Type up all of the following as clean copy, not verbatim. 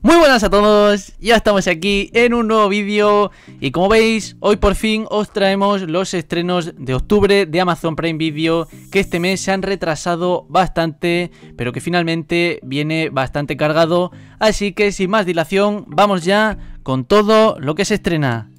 Muy buenas a todos, ya estamos aquí en un nuevo vídeo y como veis, hoy por fin os traemos los estrenos de octubre de Amazon Prime Video, que este mes se han retrasado bastante, pero que finalmente viene bastante cargado, así que sin más dilación, vamos ya con todo lo que se estrena.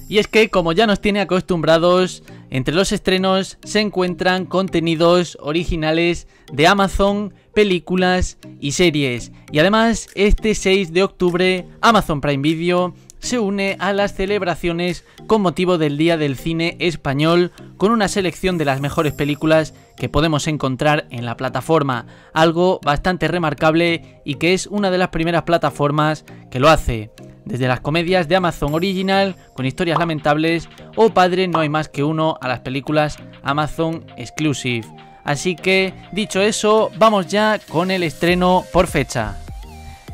Y es que, como ya nos tiene acostumbrados, entre los estrenos se encuentran contenidos originales de Amazon, películas y series. Y además, este 6 de octubre, Amazon Prime Video se une a las celebraciones con motivo del Día del Cine Español, con una selección de las mejores películas que podemos encontrar en la plataforma, algo bastante remarcable y que es una de las primeras plataformas que lo hace. Desde las comedias de Amazon Original, con historias lamentables, o Padre no hay más que uno, a las películas Amazon Exclusive. Así que, dicho eso, vamos ya con el estreno por fecha.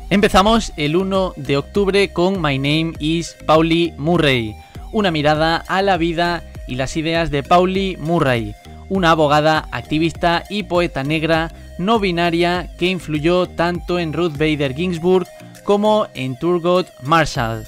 Empezamos el 1 de octubre con My Name is Pauli Murray, una mirada a la vida y las ideas de Pauli Murray, una abogada, activista y poeta negra no binaria que influyó tanto en Ruth Bader Ginsburg como en Thurgood Marshall.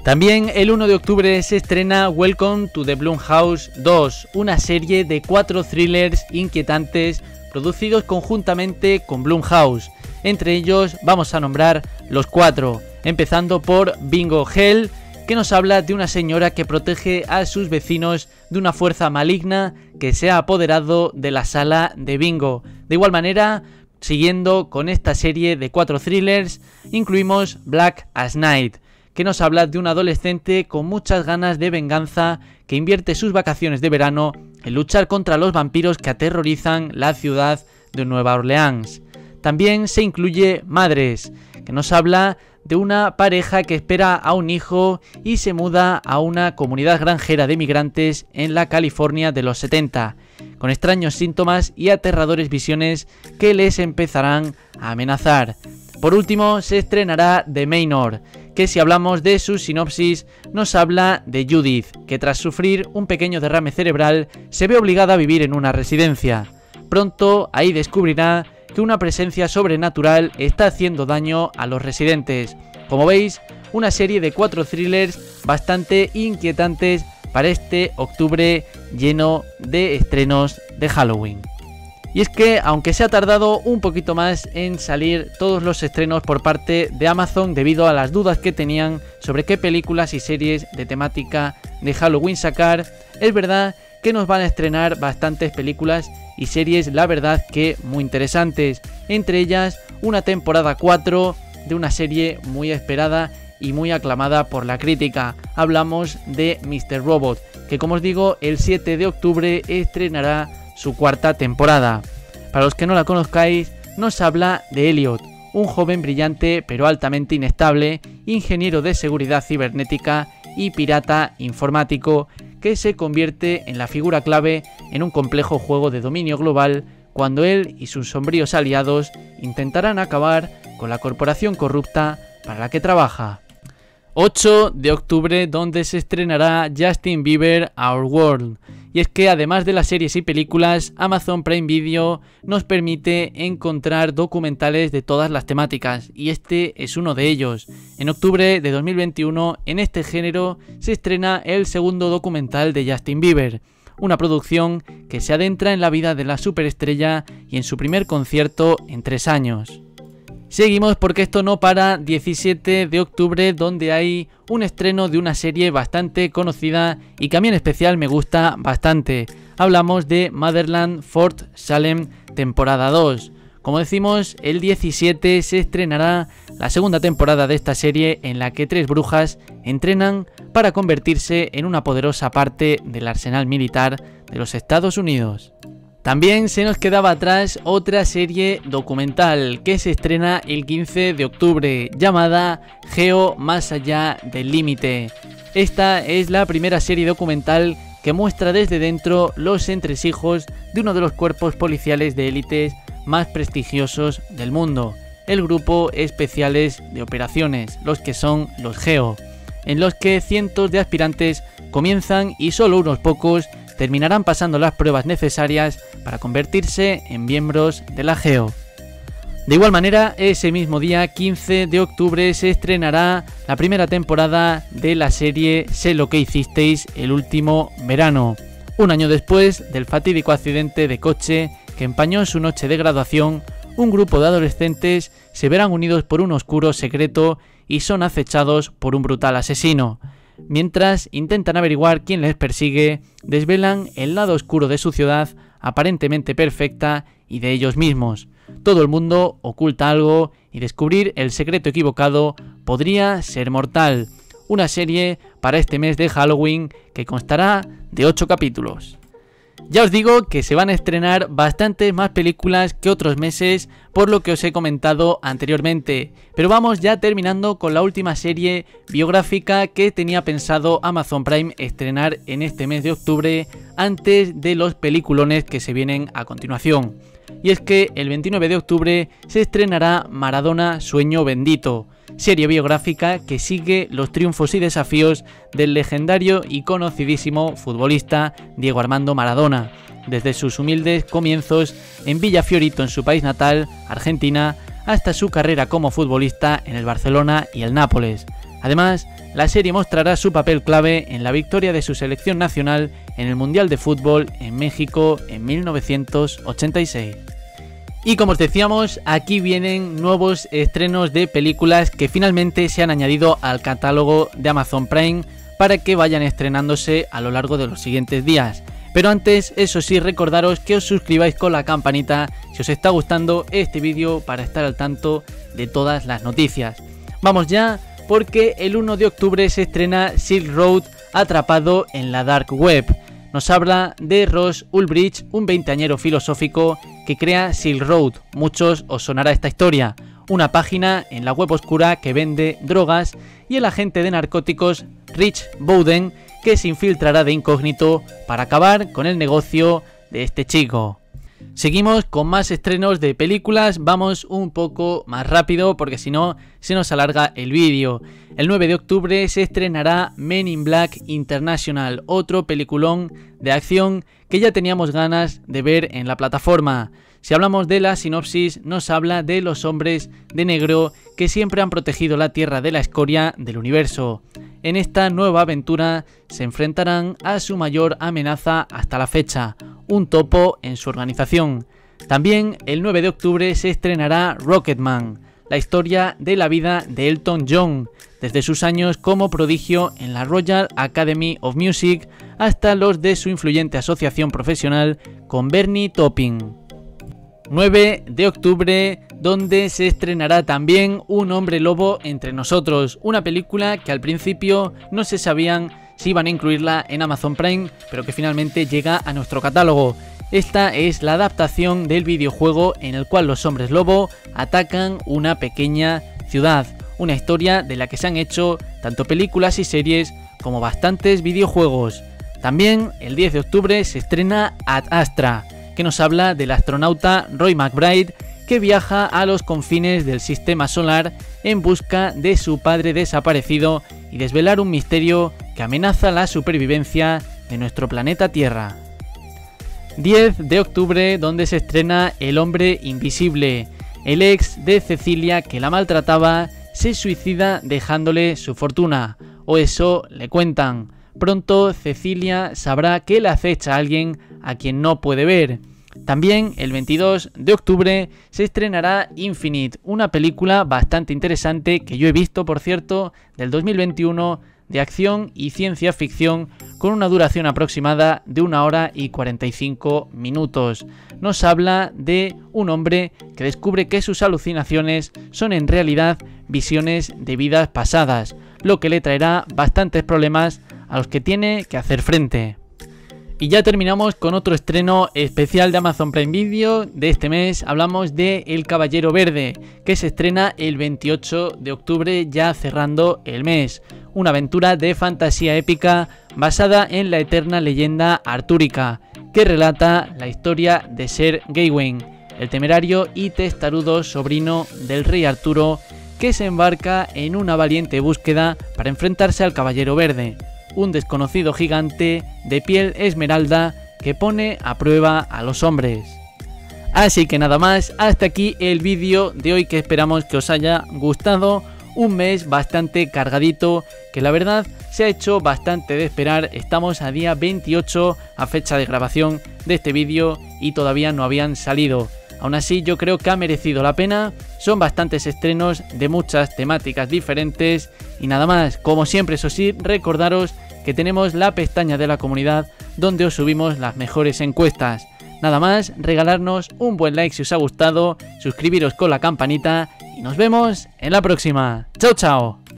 También el 1 de octubre se estrena Welcome to the Blumhouse 2, una serie de 4 thrillers inquietantes producidos conjuntamente con Blumhouse. Entre ellos vamos a nombrar los 4, empezando por Bingo Hell, que nos habla de una señora que protege a sus vecinos de una fuerza maligna que se ha apoderado de la sala de bingo. De igual manera, siguiendo con esta serie de 4 thrillers, incluimos Black as Night, que nos habla de un adolescente con muchas ganas de venganza que invierte sus vacaciones de verano en luchar contra los vampiros que aterrorizan la ciudad de Nueva Orleans. También se incluye Madres, que nos habla de una pareja que espera a un hijo y se muda a una comunidad granjera de migrantes en la California de los 70, con extraños síntomas y aterradores visiones que les empezarán a amenazar. Por último, se estrenará The Manor, que si hablamos de su sinopsis, nos habla de Judith, que tras sufrir un pequeño derrame cerebral, se ve obligada a vivir en una residencia. Pronto, ahí descubrirá que una presencia sobrenatural está haciendo daño a los residentes. Como veis, una serie de 4 thrillers bastante inquietantes para este octubre lleno de estrenos de Halloween. Y es que, aunque se ha tardado un poquito más en salir todos los estrenos por parte de Amazon debido a las dudas que tenían sobre qué películas y series de temática de Halloween sacar, es verdad que nos van a estrenar bastantes películas y series, la verdad que muy interesantes, entre ellas una temporada 4 de una serie muy esperada y muy aclamada por la crítica. Hablamos de Mr. Robot, que como os digo, el 7 de octubre estrenará su 4ª temporada. Para los que no la conozcáis, nos habla de Elliot, un joven brillante pero altamente inestable, ingeniero de seguridad cibernética y pirata informático, que se convierte en la figura clave en un complejo juego de dominio global cuando él y sus sombríos aliados intentarán acabar con la corporación corrupta para la que trabaja. 8 de octubre, donde se estrenará Justin Bieber Our World. Y es que además de las series y películas, Amazon Prime Video nos permite encontrar documentales de todas las temáticas, y este es uno de ellos. En octubre de 2021, en este género, se estrena el segundo documental de Justin Bieber, una producción que se adentra en la vida de la superestrella y en su primer concierto en 3 años. Seguimos porque esto no para. 17 de octubre, donde hay un estreno de una serie bastante conocida y que a mí en especial me gusta bastante. Hablamos de Motherland Fort Salem temporada 2. Como decimos, el 17 se estrenará la segunda temporada de esta serie, en la que 3 brujas entrenan para convertirse en una poderosa parte del arsenal militar de los Estados Unidos. También se nos quedaba atrás otra serie documental que se estrena el 15 de octubre, llamada Geo Más Allá del Límite. Esta es la primera serie documental que muestra desde dentro los entresijos de uno de los cuerpos policiales de élites más prestigiosos del mundo, el Grupo Especiales de Operaciones, los que son los GEO, en los que cientos de aspirantes comienzan y solo unos pocos terminarán pasando las pruebas necesarias para convertirse en miembros de la GEO. De igual manera, ese mismo día, 15 de octubre, se estrenará la primera temporada de la serie Sé lo que hicisteis el último verano. Un año después del fatídico accidente de coche que empañó su noche de graduación, un grupo de adolescentes se verán unidos por un oscuro secreto y son acechados por un brutal asesino. Mientras intentan averiguar quién les persigue, desvelan el lado oscuro de su ciudad, aparentemente perfecta, y de ellos mismos. Todo el mundo oculta algo y descubrir el secreto equivocado podría ser mortal. Una serie para este mes de Halloween que constará de 8 capítulos. Ya os digo que se van a estrenar bastantes más películas que otros meses, por lo que os he comentado anteriormente. Pero vamos ya terminando con la última serie biográfica que tenía pensado Amazon Prime estrenar en este mes de octubre, antes de los peliculones que se vienen a continuación. Y es que el 29 de octubre se estrenará Maradona Sueño Bendito, serie biográfica que sigue los triunfos y desafíos del legendario y conocidísimo futbolista Diego Armando Maradona, desde sus humildes comienzos en Villafiorito, en su país natal, Argentina, hasta su carrera como futbolista en el Barcelona y el Nápoles. Además, la serie mostrará su papel clave en la victoria de su selección nacional en el Mundial de Fútbol en México en 1986. Y como os decíamos, aquí vienen nuevos estrenos de películas que finalmente se han añadido al catálogo de Amazon Prime para que vayan estrenándose a lo largo de los siguientes días. Pero antes, eso sí, recordaros que os suscribáis con la campanita si os está gustando este vídeo para estar al tanto de todas las noticias. Vamos ya, porque el 1 de octubre se estrena Silk Road, atrapado en la Dark Web. Nos habla de Ross Ulbricht, un veinteañero filosófico que crea Silk Road. Muchos os sonará esta historia, una página en la web oscura que vende drogas, y el agente de narcóticos Rich Bowden, que se infiltrará de incógnito para acabar con el negocio de este chico. Seguimos con más estrenos de películas, vamos un poco más rápido porque si no se nos alarga el vídeo. El 9 de octubre se estrenará Men in Black International, otro peliculón de acción que ya teníamos ganas de ver en la plataforma. Si hablamos de la sinopsis, nos habla de los hombres de negro que siempre han protegido la Tierra de la escoria del universo. En esta nueva aventura se enfrentarán a su mayor amenaza hasta la fecha, un topo en su organización. También el 9 de octubre se estrenará Rocketman, la historia de la vida de Elton John, desde sus años como prodigio en la Royal Academy of Music hasta los de su influyente asociación profesional con Bernie Taupin. 9 de octubre, donde se estrenará también Un hombre lobo entre nosotros, una película que al principio no se sabían si iban a incluirla en Amazon Prime, pero que finalmente llega a nuestro catálogo. Esta es la adaptación del videojuego en el cual los hombres lobo atacan una pequeña ciudad, una historia de la que se han hecho tanto películas y series como bastantes videojuegos. También el 10 de octubre se estrena Ad Astra, que nos habla del astronauta Roy McBride, que viaja a los confines del sistema solar en busca de su padre desaparecido y desvelar un misterio que amenaza la supervivencia de nuestro planeta Tierra. 10 de octubre, donde se estrena El hombre invisible. El ex de Cecilia, que la maltrataba, se suicida dejándole su fortuna, o eso le cuentan. Pronto Cecilia sabrá que le acecha a alguien a quien no puede ver. También el 22 de octubre se estrenará Infinite, una película bastante interesante que yo he visto, por cierto, del 2021, de acción y ciencia ficción, con una duración aproximada de 1 hora y 45 minutos. Nos habla de un hombre que descubre que sus alucinaciones son en realidad visiones de vidas pasadas, lo que le traerá bastantes problemas a los que tiene que hacer frente. Y ya terminamos con otro estreno especial de Amazon Prime Video de este mes. Hablamos de El Caballero Verde, que se estrena el 28 de octubre, ya cerrando el mes. Una aventura de fantasía épica basada en la eterna leyenda artúrica, que relata la historia de Ser Gawain, el temerario y testarudo sobrino del rey Arturo, que se embarca en una valiente búsqueda para enfrentarse al Caballero Verde, un desconocido gigante de piel esmeralda que pone a prueba a los hombres. Así que nada más, hasta aquí el vídeo de hoy, que esperamos que os haya gustado. Un mes bastante cargadito, que la verdad se ha hecho bastante de esperar. Estamos a día 28 a fecha de grabación de este vídeo y todavía no habían salido. Aún así yo creo que ha merecido la pena, son bastantes estrenos de muchas temáticas diferentes. Y nada más, como siempre, eso sí, recordaros que tenemos la pestaña de la comunidad donde os subimos las mejores encuestas. Nada más, regalarnos un buen like si os ha gustado, suscribiros con la campanita y nos vemos en la próxima. ¡Chao, chao!